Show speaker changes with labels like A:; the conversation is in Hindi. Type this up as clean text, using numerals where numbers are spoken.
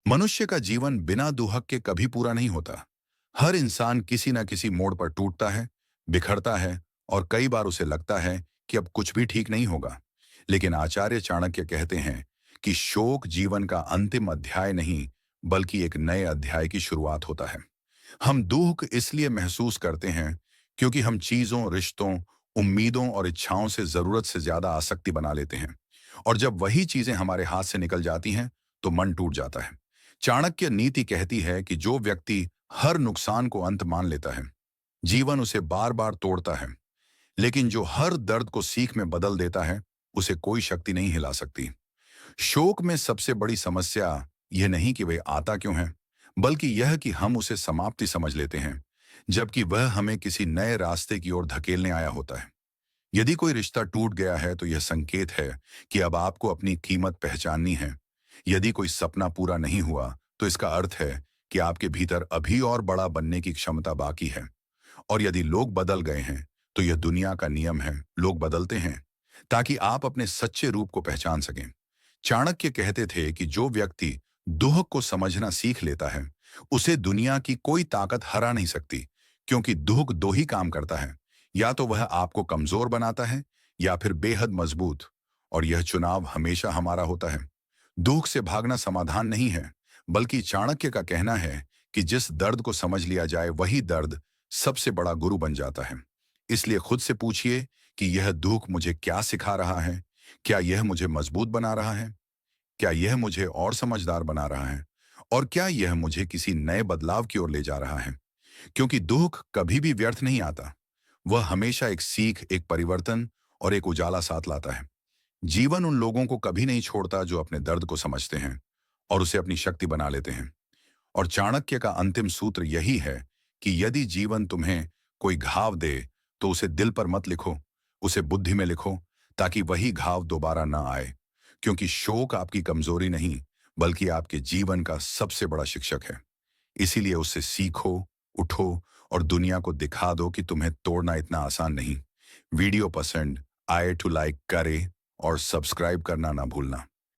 A: मनुष्य का जीवन बिना दुहक के कभी पूरा नहीं होता। हर इंसान किसी न किसी मोड़ पर टूटता है, बिखरता है और कई बार उसे लगता है कि अब कुछ भी ठीक नहीं होगा। लेकिन आचार्य चाणक्य कहते हैं कि शोक जीवन का अंतिम अध्याय नहीं, बल्कि एक नए अध्याय की शुरुआत होता है। हम दुख इसलिए महसूस करते हैं क्योंकि हम चीजों, रिश्तों, उम्मीदों और इच्छाओं से जरूरत से ज्यादा आसक्ति बना लेते हैं। और जब वही चीजें हमारे हाथ से निकल जाती हैं, तो मन टूट जाता है। चाणक्य नीति कहती है कि जो व्यक्ति हर नुकसान को अंत मान लेता है, जीवन उसे बार बार तोड़ता है। लेकिन जो हर दर्द को सीख में बदल देता है, उसे कोई शक्ति नहीं हिला सकती। शोक में सबसे बड़ी समस्या यह नहीं कि वह आता क्यों है, बल्कि यह कि हम उसे समाप्ति समझ लेते हैं, जबकि वह हमें किसी नए रास्ते की ओर धकेलने आया होता है। यदि कोई रिश्ता टूट गया है, तो यह संकेत है कि अब आपको अपनी कीमत पहचाननी है। यदि कोई सपना पूरा नहीं हुआ, तो इसका अर्थ है कि आपके भीतर अभी और बड़ा बनने की क्षमता बाकी है। और यदि लोग बदल गए हैं, तो यह दुनिया का नियम है, लोग बदलते हैं, ताकि आप अपने सच्चे रूप को पहचान सकें। चाणक्य कहते थे कि जो व्यक्ति दुख को समझना सीख लेता है, उसे दुनिया की कोई ताकत हरा नहीं सकती, क्योंकि दुख दो ही काम करता है। या तो वह आपको कमजोर बनाता है, या फिर बेहद मजबूत। और यह चुनाव हमेशा हमारा होता है। दुख से भागना समाधान नहीं है, बल्कि चाणक्य का कहना है कि जिस दर्द को समझ लिया जाए, वही दर्द सबसे बड़ा गुरु बन जाता है। इसलिए खुद से पूछिए कि यह दुख मुझे क्या सिखा रहा है? क्या यह मुझे मजबूत बना रहा है? क्या यह मुझे और समझदार बना रहा है? और क्या यह मुझे किसी नए बदलाव की ओर ले जा रहा है? क्योंकि दुख कभी भी व्यर्थ नहीं आता। वह हमेशा एक सीख, एक परिवर्तन और एक उजाला साथ लाता है। जीवन उन लोगों को कभी नहीं छोड़ता जो अपने दर्द को समझते हैं और उसे अपनी शक्ति बना लेते हैं। और चाणक्य का अंतिम सूत्र यही है कि यदि जीवन तुम्हें कोई घाव दे, तो उसे दिल पर मत लिखो, उसे बुद्धि में लिखो, ताकि वही घाव दोबारा ना आए। क्योंकि शोक आपकी कमजोरी नहीं, बल्कि आपके जीवन का सबसे बड़ा शिक्षक है। इसीलिए उससे सीखो, उठो और दुनिया को दिखा दो कि तुम्हें तोड़ना इतना आसान नहीं। वीडियो पसंद आए तो लाइक करे और सब्सक्राइब करना ना भूलना।